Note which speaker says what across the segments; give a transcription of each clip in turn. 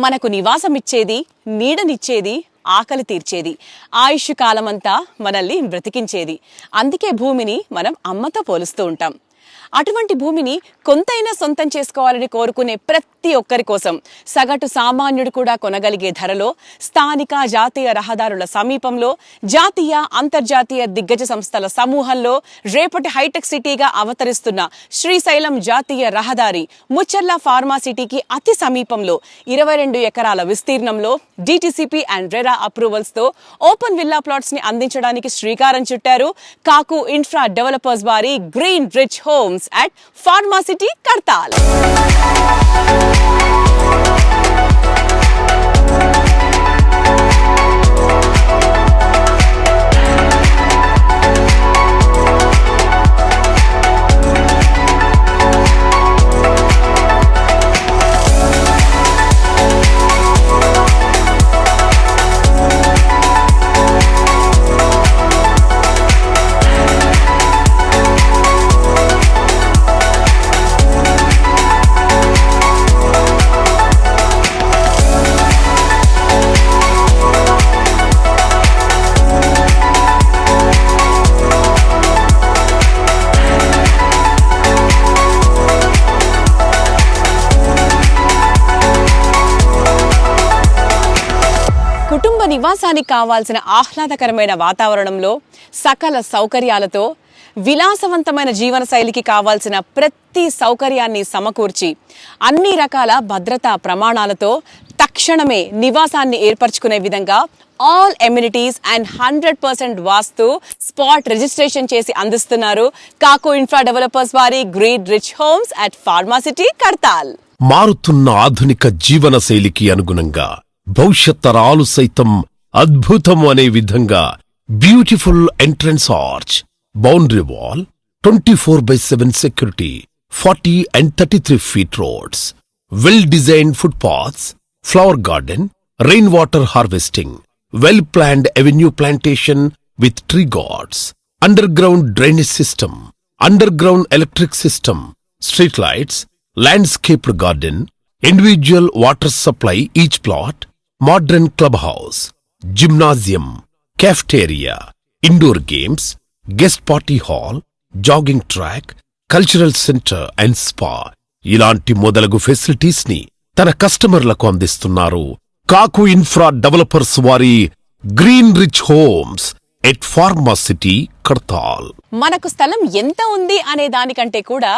Speaker 1: మనకు నివాసమిచ్చేది, నీడనిచ్చేది, ఆకలి తీర్చేది, ఆయుష్ కాలమంతా మనల్ని బ్రతికించేది. అందుకే భూమిని మనం అమ్మతో పోలుస్తూ ఉంటాం. అటువంటి భూమిని కొంతైనా సొంతం చేసుకోవాలని కోరుకునే ప్రతి ఒక్కరి కోసం సగటు సామాన్యుడు కూడా కొనగలిగే ధరలో స్థానిక జాతీయ రహదారుల సమీపంలో జాతీయ అంతర్జాతీయ దిగ్గజ సంస్థల సమూహంలో రేపటి హైటెక్ సిటీగా అవతరిస్తున్న శ్రీశైలం జాతీయ రహదారి ముచ్చర్ల ఫార్మాసిటీకి అతి సమీపంలో 22 ఎకరాల విస్తీర్ణంలో డిటిసిపి అండ్ రెరా అప్రూవల్స్ తో ఓపెన్ విల్లా ప్లాట్స్ ని అందించడానికి శ్రీకారం చుట్టారు కాకు ఇన్ఫ్రా డెవలపర్స్ వారి green rich homes at Pharma City, Kartal. కుటుంబ నివాసానికి కావాల్సిన ఆహ్లాదకరమైన వాతావరణంలో సకల సౌకర్యాలతో విలాసవంతమైన జీవన శైలికి కావాల్సిన ప్రతి సౌకర్యాన్ని సమకూర్చి అన్ని రకాల భద్రతా ప్రమాణాలతో తక్షణమే నివాసాన్ని ఏర్పరచుకునే విధంగా all amenities and 100% vastu spot registration చేసి అందిస్తున్నారు కాకు ఇన్ఫ్రా డెవలపర్స్ వారి green rich homes at pharma city, Kadthal.
Speaker 2: మారుతున్న ఆధునిక జీవన శైలికి అనుగుణంగా భవిష్యత్ తరాలు సైతం అద్భుతం అనే విధంగా beautiful entrance arch, boundary wall, 24/7 security, 40 and 33 feet roads, well-designed footpaths, flower garden, rainwater harvesting, well-planned avenue plantation with tree gourds, underground drainage system, underground electric system, street lights, landscaped garden, individual water supply each plot, modern clubhouse, gymnasium, cafeteria, indoor games, guest party hall, jogging track, cultural center and spa ఇలాంటి మొదలగు facilities ని తన కస్టమర్లకు అందిస్తున్నారు కాకు infra developers వారి green rich homes at pharma city, Kadthal.
Speaker 1: మనకు స్థలం ఎంత ఉంది అనే దానికంటే కూడా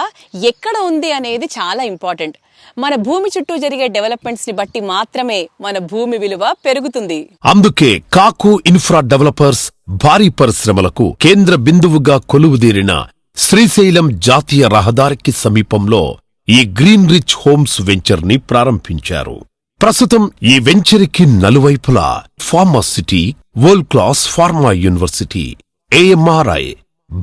Speaker 1: ఎక్కడ ఉంది అనేది చాలా ఇంపార్టెంట్. మన భూమి చుట్టూ జరిగే డెవలప్మెంట్స్ ని బట్టి మాత్రమే మన భూమి విలువ పెరుగుతుంది.
Speaker 2: అందుకే కాకు ఇన్ఫ్రా డెవలపర్స్ భారీ పరిశ్రమలకు కేంద్ర బిందువుగా కొలువుదీరిన శ్రీశైలం జాతీయ రహదారికి సమీపంలో ఈ గ్రీన్ రిచ్ హోమ్స్ వెంచర్ ని ప్రారంభించారు. ప్రస్తుతం ఈ వెంచర్కి నలువైపులా pharma city, world class pharma university, AMRI,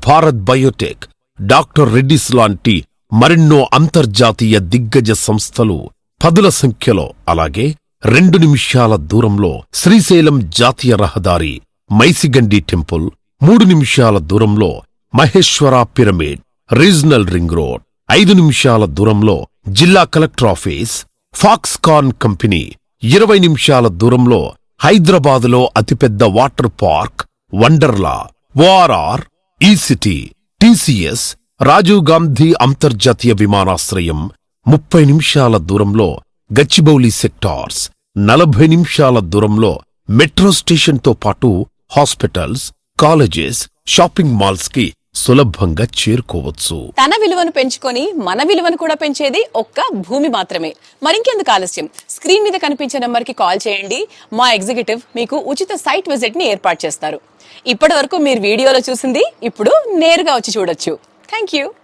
Speaker 2: Bharat Biotech, doctor Reddy's లాంటి మరెన్నో అంతర్జాతీయ దిగ్గజ సంస్థలు పదుల సంఖ్యలో, అలాగే 2 నిమిషాల దూరంలో శ్రీశైలం జాతీయ రహదారి, మైసిగండి టెంపుల్, 3 నిమిషాల దూరంలో Maheshwara pyramid, regional ring road, 5 నిమిషాల దూరంలో జిల్లా కలెక్టర్ ఆఫీస్, ఫాక్స్కాన్ కంపెనీ, 20 నిమిషాల దూరంలో హైదరాబాదులో అతిపెద్ద వాటర్ పార్క్ వండర్లా, ఓఆర్ఆర్, ఈ సిటీ, టీసీఎస్, రాజీవ్ గాంధీ అంతర్జాతీయ విమానాశ్రయం, 30 నిమిషాల దూరంలో గచ్చిబౌలి సెక్టార్స్, 40 నిమిషాల దూరంలో మెట్రో స్టేషన్తో పాటు హాస్పిటల్స్, కాలేజెస్, షాపింగ్ మాల్స్ కి సులభంగా చేరుకోవచ్చు.
Speaker 1: తన విలువను పెంచుకొని మన విలువను కూడా పెంచేది ఒక్క భూమి మాత్రమే. మరింకెందుకు ఆలస్యం, స్క్రీన్ మీద కనిపించే నంబర్ కి కాల్ చేయండి. మా ఎగ్జిక్యూటివ్ మీకు ఉచిత సైట్ విజిట్ ని ఏర్పాటు చేస్తారు. ఇప్పటి వరకు మీరు వీడియోలో చూసింది ఇప్పుడు నేరుగా వచ్చి చూడొచ్చు. Thank you.